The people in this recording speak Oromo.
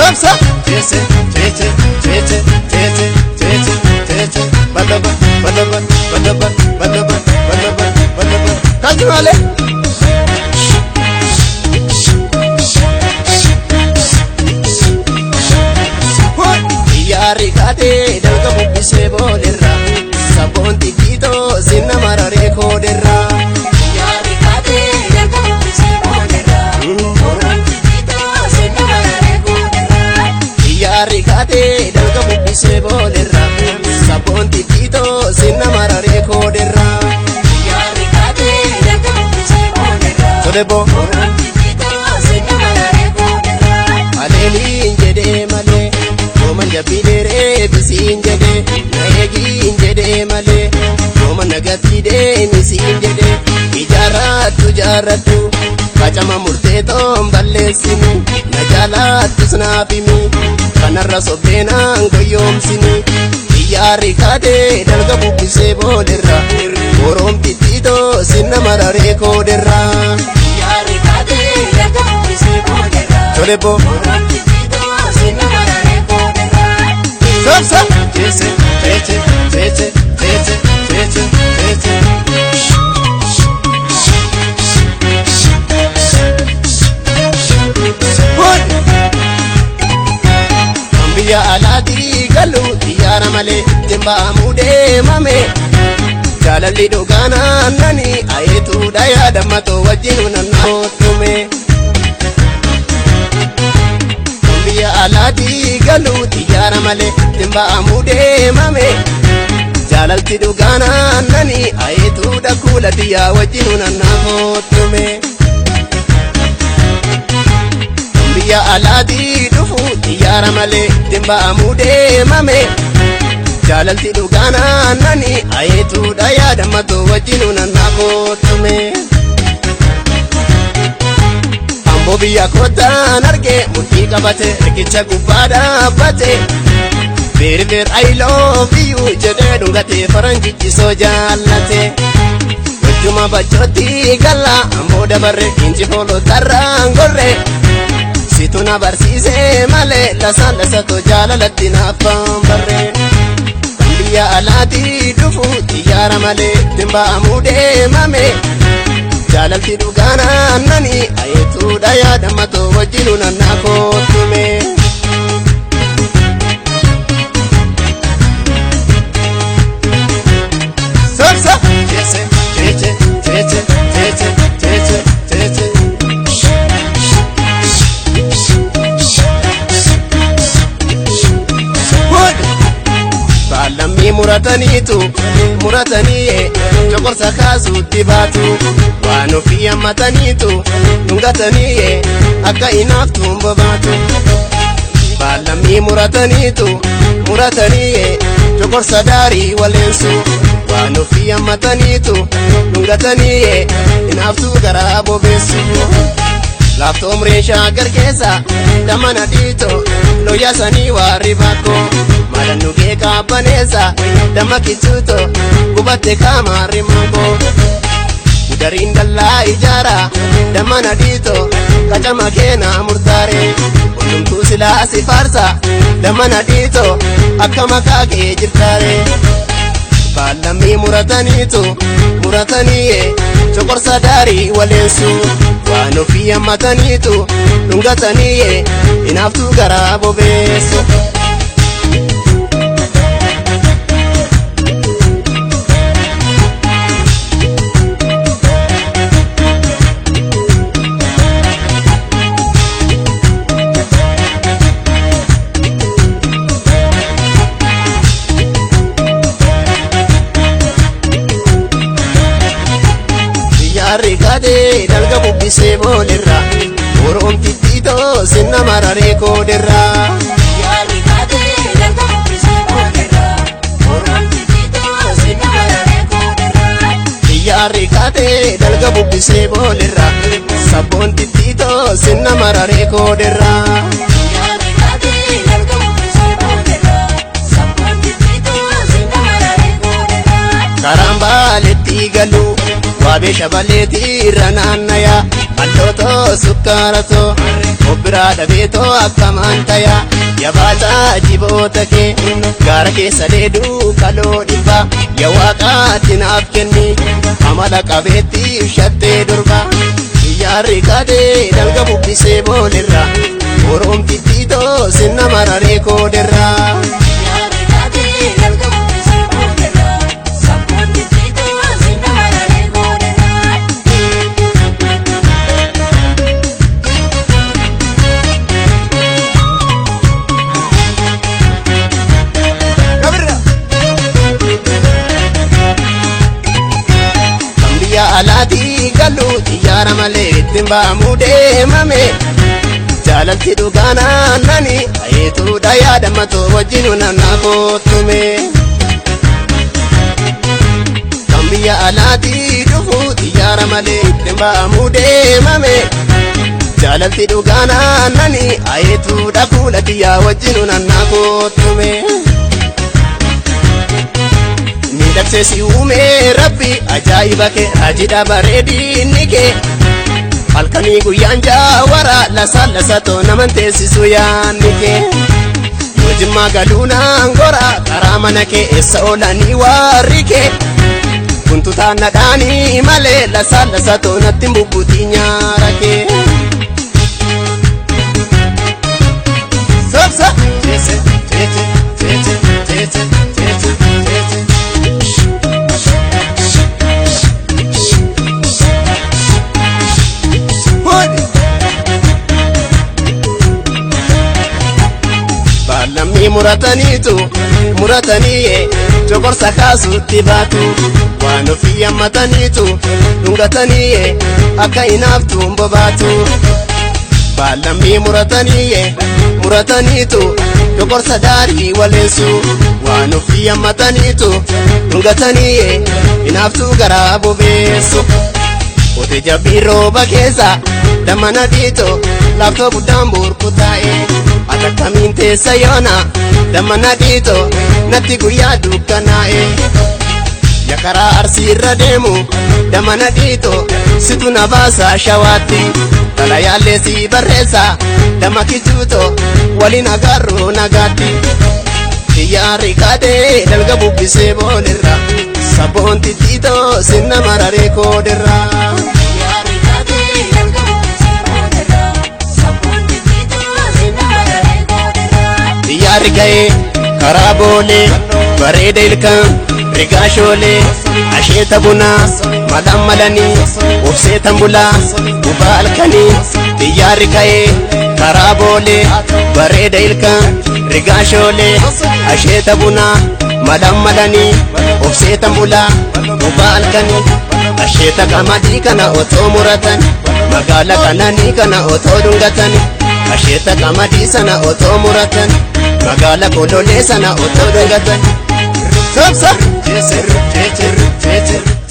Sapsa, tese, tete, tete, tete, tete, tete, balaban, balaban, balaban, balaban, balaban, balaban. Kalkimale. Yari kate dalga bubbise bolerra, sabonti kito sinna marare koderra. Yari kate dalga bubbise bolerra, sabonti kito sinna marare koderra. Yari kate dalga bubbise bolerra, sabonti kito sinna marare koderra. Yari kate dalga bubbise bolerra, sabonti kito sinna marare koderra. Aleli jede male. Manja bidere bisin jede naegi jede male Roma nagatide nisin jede ijaratu kacama murteto ballesini najalatu snafimi kanarra sobena ngoyomsini iyari kade dalga bubbise boderra Morom pitito sinna marare koderra iyari kade dalga bubbise boderra Tolebo Sapsa, tese, tete, tete, tete, tete, tete. Ambiya alati galu diyara male jemba amude mame Jalalli dogana nani ayetu daya damato wajinu nanotume alati galu tiyara male timba amude mame jalalti dugana nani ayetu dakula tiya wajinu nanamotume biya alati dufu tiyara male timba amude mame jalalti dugana nani ayetu daya damato wajinu nanamotume Mobiya kota narge muti kabate rikicha gubada bate Ver I love you jede dungate faranjichi so jallate Wajuma bachoti galla amboda barre inji polo tarangorre Situna barsise male lasa to jalalatti nafam barre Kambiya alati dufu tiyara male timba amude mame Jalalti dugana nani ayetu daya damato wajinu nanakotume Sapsa, tese, tete, tete, tete, tete, tete. Balami murataniye jokorsa kazu tibatu Wano fiya matanitu nungataniye akka inaftu mbabatu Balami murataniye jokorsa dari walensu Wano fiya matanitu nungataniye inaftu garabo besu Lafto umresha garkesa damana dito loya sani waribako Malanu keka panesa dama kituto kubate kama rimako Udarindalla ijara damana dito kachama kena murtare Unumtu sila sifarsa damana dito akkama kage jirtare Balami murataniye chokorsa dari walensu Wano fiya matanitu nungataniye inaftu garabo beso Kade dalga bubbise bolerra Morom pitito sinna marare koderra Yari kade dalga bubbise bolerra Morom pitito sinna marare koderra Yari kade dalga bubbise bolerra Sabon pitito sinna marare koderra Yari kade dalga bubbise bolerra Sabon pitito sinna marare koderra Karamba letti galu Wabe shabaleti rananaya alloto sukkarato obbe biraa dhabeetoo akkamaan tayaa yabaataa jiboota kee gaara keessa dheeduu kaloo dhibbaa yaa waaqaatti naaf kenni amala qabeetti shattee durba xiyyaarri kaatee dalga bubbisee boolirra oromtittiitoo sinna mararee kooderra. Alaatii galuu xiyyaara malee ittiin ba'amuu deemame jaalalti dhugaanaa nani ayeetuudha yaadamatoo wajjinu nannaa kootume kan biyya alaatii dhufu xiyyaara malee ittiin ba'amuu deemame jaalalti dhugaanaa nani ayeetuudha fuula xiyyaa wajjinu nannaa kootume. Miidhagsee si uume rabbi ajaa'iba kee raajidha bareedinni kee halkanii guyyaan jaawara lasatoo naman teessisu yaanni kee yoo jimmaa galuu naan gora karaa mana kee eessa oolanii warri kee kuntutaan nadhaanii malee lasatoo natti mbubbutii nyaara kee. Sobsa teesse teesse teesse teesse teesse teesse. Baalamii muratanii jokorsa kaasuutti baatu waan ofii hammataniitu dhungatanii akka hinaaftu bobaatu. Baalamii murataniitu jokorsa daarii waleessu waan ofii hammataniitu dhungatanii hinaaftu garaa bobeessu. Ote jabbii rooba keessa damana dhiitoo laaftoo guddaan burkutaa'e akkamiin teessa yoona damana dhiitoo natti guyyaa dukkanaa'e yakaraa arsii irra deemu damana dhiitoo situ na baasa shawaatti talayaallee si barreessa dama kichuutoo waliin agarroo nagaatti xiyyaarri kaatee dalga bubbisee boolirra sabboonti xiitoo sinna mararee kooderra. Xiyyaarri ga'ee karaa boolee bareeda ilkaan rigaa shoolee asheeta bunaa malaan malanii obseetan bulaa gubaa halkanii. Xiyyaarri ga'ee karaa boolee bareeda ilkaan rigaa shoolee asheeta bunaa malaan malanii obseetan bulaa gubaa halkanii. Asheeta qamadii kana otoo muratan magaala kananii kana otoo dhungatan asheeta qamadii sana otoo muratan magaala kololee sana otoo dhungatan. Sobsa teesse teesse teesse.